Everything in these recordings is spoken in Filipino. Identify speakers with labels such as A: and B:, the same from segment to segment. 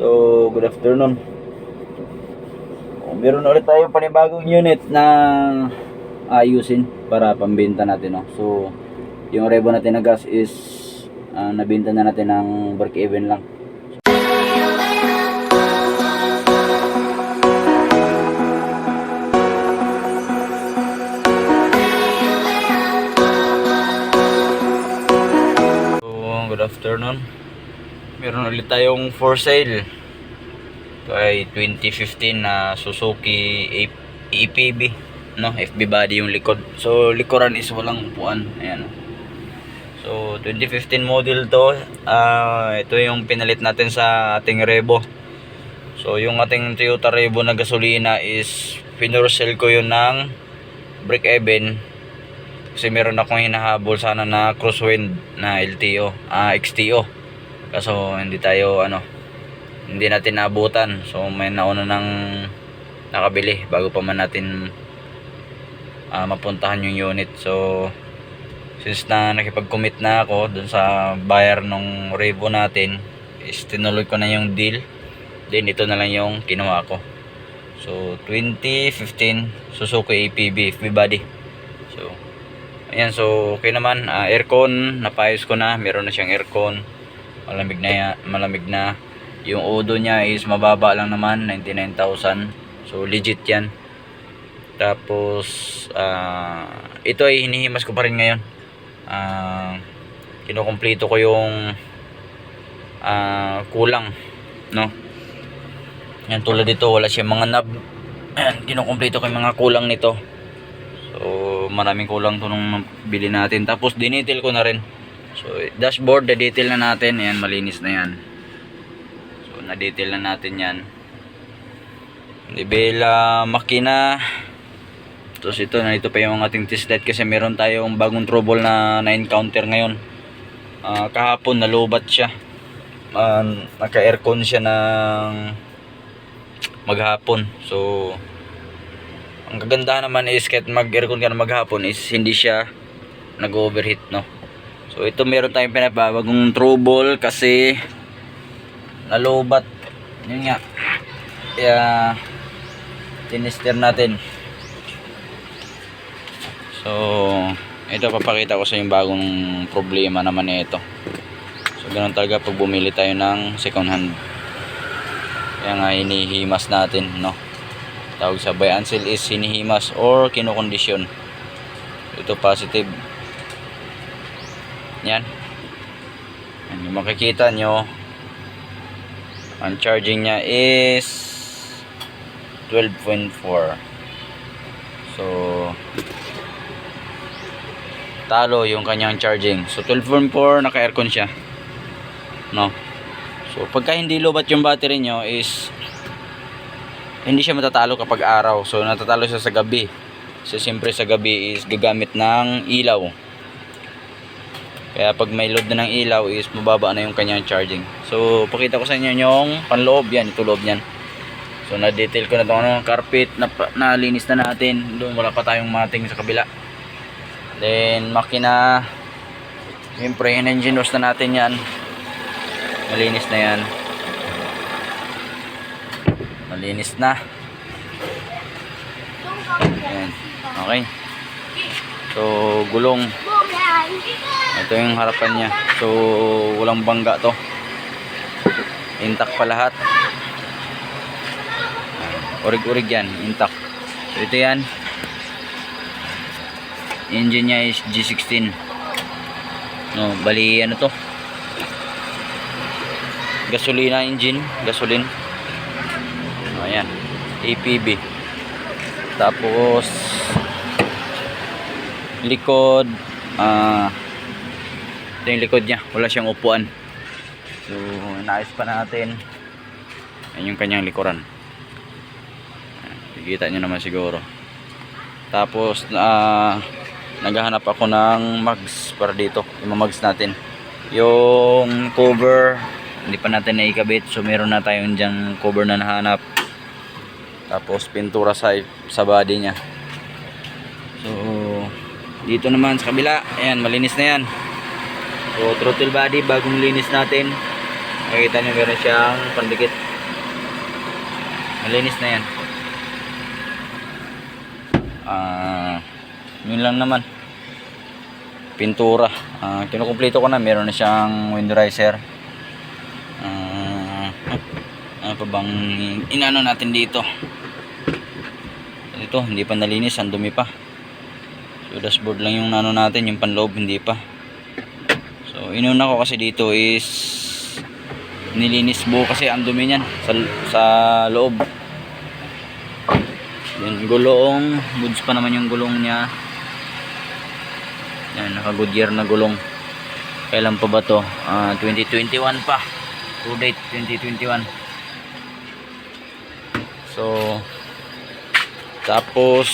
A: So, good afternoon. Meron ulit tayong panibagong unit na ayusin para pambenta natin, no? So, yung rebo natin na gas is nabenta na natin ng break even lang. So, good afternoon. Meron ulit tayong for sale. Ito ay 2015 na Suzuki EPB, no? FB body yung likod. So likuran is walang upuan. Ayan. So 2015 model to. Ito yung pinalit natin sa ating Revo. So yung ating Toyota Revo na gasolina is pinorcell ko yun ng break even. Kasi meron akong hinahabol sana na crosswind na LTO, XTO. Kaso hindi natin naabutan. So may nauna nang nakabili bago pa man natin mapuntahan yung unit. So since na nakipag-commit na ako dun sa buyer nung Revo natin, is tinuloy ko na yung deal. Then ito na lang yung kinuha ko. So 2015 Suzuki APB FB body. So ayan, so okay naman. Aircon napayos ko na, meron na siyang aircon. Malamig na. Yung odo niya is mababa lang naman, 99,000. So legit yan. Tapos ito ay hinihimas ko pa rin ngayon. Kinukumpleto ko yung kulang, no? Yan, tulad dito wala siyang mga knob. Ayan, kinukumpleto ko yung mga kulang nito. So maraming kulang to nung bili natin. Tapos dinetail ko na rin. So dashboard, na-detail na natin. Ayan, malinis na yan. So na-detail na natin yan. Libela, makina. Tapos ito pa yung ating test light kasi meron tayong bagong trouble na na-encounter ngayon. Kahapon nalubat siya. Naka-aircon siya ng maghapon. So ang kagandahan naman is kahit mag-aircon ka na maghapon is hindi siya nag-overheat, no? So ito meron tayong pinapabagong trouble kasi nalubat. Yun nga. Kaya tinister natin. So ito papakita ko sa yung bagong problema naman nito. So ganoon talaga pag bumili tayo ng second hand. Kaya nga hinihimas natin, no? Tawag sa buy and sell is hinihimas or kinokondisyon. Ito positive. Yan. Yung makikita nyo, ang charging nya is 12.4. So talo yung kanyang charging. So 12.4, naka aircon siya, no? So pagka hindi lobat yung battery nyo is hindi siya matatalo kapag araw. So natatalo siya sa gabi. So siyempre sa gabi is gagamit ng ilaw. Kaya pag may load na ng ilaw is mababa na yung kanyang charging. So pakita ko sa inyo yung panloob. Yan, ito loob yan. So na-detail ko na itong carpet. Nalinis na natin. Doon wala pa tayong mating sa kabila. Then makina, siyempre engine wash na natin yan. Malinis na yan. Malinis na. Ayan. Okay. So gulong, ito yung harapan niya. So walang bangga to. Intact pa lahat. Urig-urig yan, intact. So ito yan. Engine niya is G16. No, bali ano to? Gasolina engine, gasoline. Oh, ayan. APB. Tapos likod, ito yung likod niya, wala siyang upuan. So naayos pa natin. Ayan yung kanyang likuran. Kikita nyo naman siguro. Tapos naghahanap ako ng mags para dito, yung mags natin. Yung cover hindi pa natin naikabit, so meron na tayong dyan cover na nahanap. Tapos pintura sa body niya. So dito naman sa kabila, ayan, malinis na yan. So throttle body, bagong linis natin. Makikita nyo meron siyang pandikit. Malinis na yan. Yun lang naman. Pintura. Kinukumpleto ko na. Meron na siyang window riser. Ano pa bang inano natin dito? Ito, hindi pa nalinis. Ang dumi pa. So, dashboard lang yung nano natin. Yung panloob, hindi pa. So, inuna ko kasi dito is nilinis buo kasi ang dumi niyan sa loob. Yung gulong, goods pa naman yung gulong niya. Yan, naka Goodyear na gulong. Kailan pa ba to? 2021 pa. To date 2021. So, tapos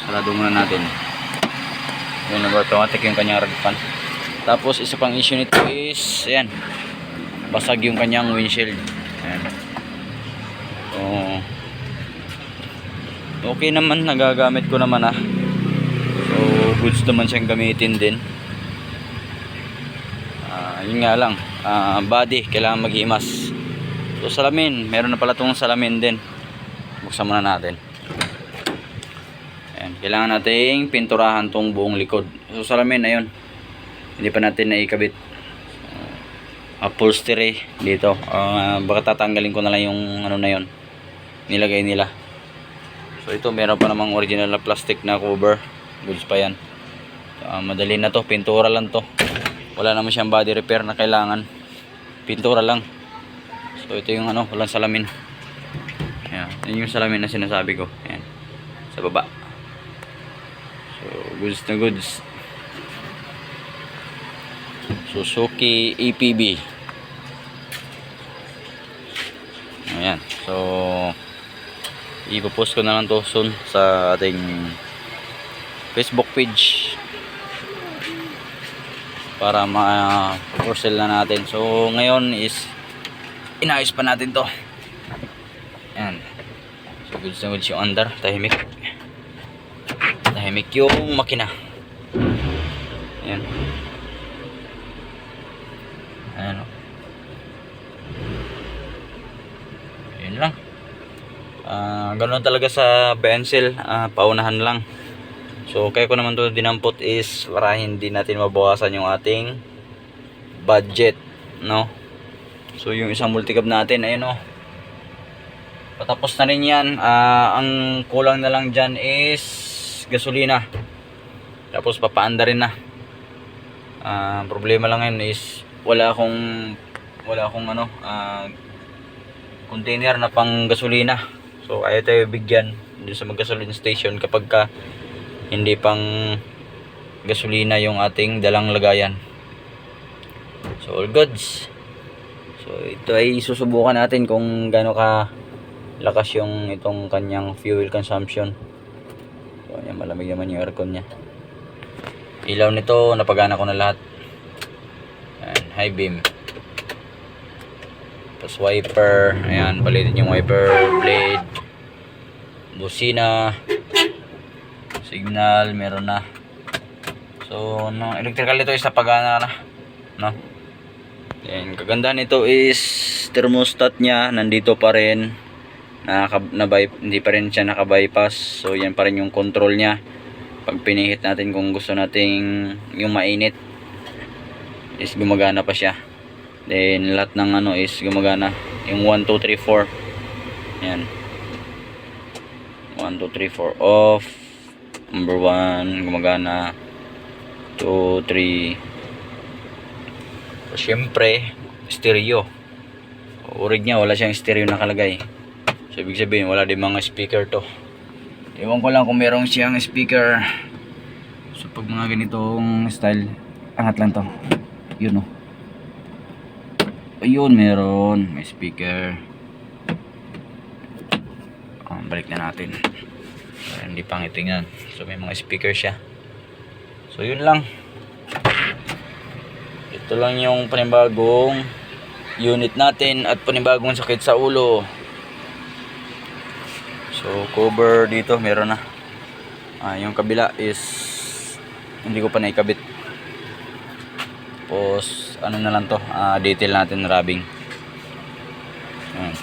A: sarado muna natin. Yun na ba, automatic yung kanyang ragpan. Tapos isa pang issue nito is ayan, basag yung kanyang windshield. Ayan. So, okay naman, nagagamit ko naman So goods naman siyang gamitin din. Yun nga lang, body kailangan maghimas. So salamin, meron na pala itong salamin din. Buksan muna natin. Ayan, kailangan nating pinturahan tong buong likod. So salamin, ayun, hindi pa natin naikabit. Upholstery dito, baka tatanggalin ko na lang yung ano na yun nilagay nila. So ito, meron pa namang original na plastic na cover. Goods pa yan. Madali na to, pintura lang to. Wala naman siyang body repair na kailangan. Pintura lang. So ito yung ano, walang salamin. Ayan, yun yung salamin na sinasabi ko. Ayan, sa baba. So goods na goods. Suzuki APB. Ayan, so ipopost ko na lang to soon sa ating Facebook page para ma-sell na natin. So ngayon is inayos pa natin to. Ayan, so goods na goods yung under. Tahimik yung makina. Ayan. Ayan, yun lang. Ganoon talaga sa pencil, paunahan lang. So kaya ko naman to dinampot is para hindi natin mabawasan yung ating budget, no? So yung isang multicab natin, ayun patapos na rin yan. Ang kulang na lang dyan is gasolina, tapos papaanda rin na. Problema lang ngayon is wala akong container na pang gasolina. So ayaw tayo bigyan dun sa mag-gasoline station kapag ka hindi pang gasolina yung ating dalang lagayan. So all goods. So ito ay susubukan natin kung gaano ka lakas yung itong kanyang fuel consumption. So yan, malamig naman yung aircon niya. Ilaw nito napagana ko na lahat. Ayan, high beam. Tapos wiper, ayan, palitin yung wiper blade. Busina, signal, meron na. So, no, electrical ito is napagana na, no? Then, kagandahan nito is thermostat niya, nandito pa rin. Hindi pa rin siya naka-bypass. So, yan pa rin yung control niya. Pag pinihit natin kung gusto nating yung mainit, is gumagana pa siya. Then lahat ng ano is gumagana. Yung 1, 2, 3, 4. Yan. 1, 2, 3, 4 off. Number 1 gumagana. 2, 3. So, syempre stereo. Urig niya, wala siyang stereo nakalagay. So ibig sabihin wala din mga speaker to. Ewan ko lang kung merong siyang speaker. So pag mga ganitong style, angat lang to. Yun ayun, meron, may speaker. Balik na natin. Hindi pangitingnan. So may mga speaker siya. So yun lang. Ito lang yung panibagong unit natin at panibagong sakit sa ulo. So cover dito meron na. Yung kabila is hindi ko pa naikabit. Tapos ano na lang to, detail natin rubbing. Ayan.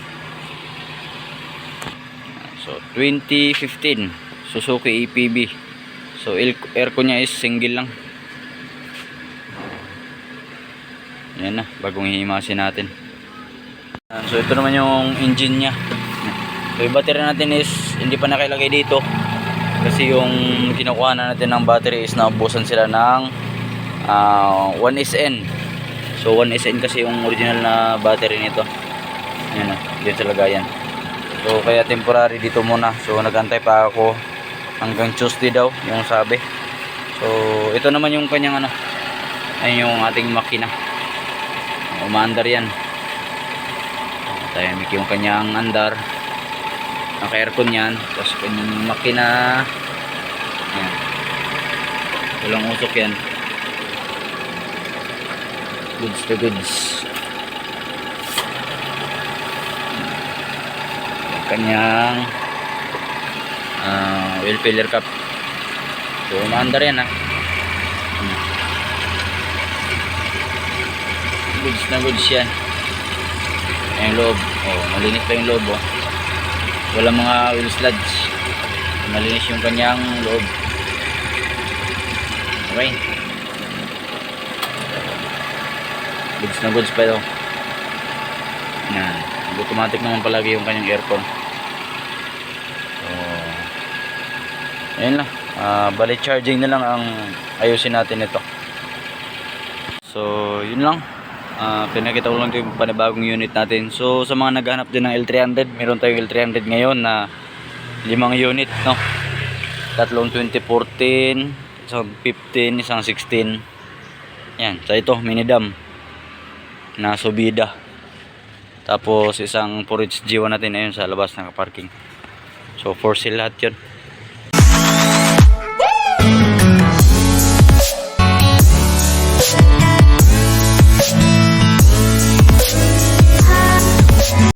A: So 2015 Suzuki APB. So aircon niya is single lang. Yan na, bagong hihimasin natin. So ito naman yung engine nya. So yung battery natin is hindi pa nakilagay dito kasi yung kinukuha na natin ng battery is naubusan sila ng 1SN. So 1SN kasi yung original na battery nito. Yan na, dito sa lagayan. So kaya temporary dito muna. So nagantay pa ako hanggang Tuesday daw yung sabi. So ito naman yung kanyang ayun yung ating makina. Umaandar yan. Tahimik yung kanyang andar. Naka-aircon yan. Tapos kanyang makina. Ayan. Walang usok yan. Goods to goods. Yung kanyang oil filler cap. So umaandar yan Goods na goods yan. Yung loob, malinis pa yung loob, wala mga oil sludge, malinis yung kanyang loob. Okay, goods na goods pa daw. Yan, automatic naman palagi yung kanyang aircon. So ayun lang, bali charging na lang ang ayusin natin ito. So yun lang. Pinakita ko lang yung panibagong unit natin. So sa mga naghahanap din ng L300, meron tayong L300 ngayon na 5 unit, no? Tatlong 2014, isang 15, isang 16. Yan, sa ito mini dam na subida. Tapos isang 4H G1 natin ayun sa labas ng parking. So for sale lahat 'yon.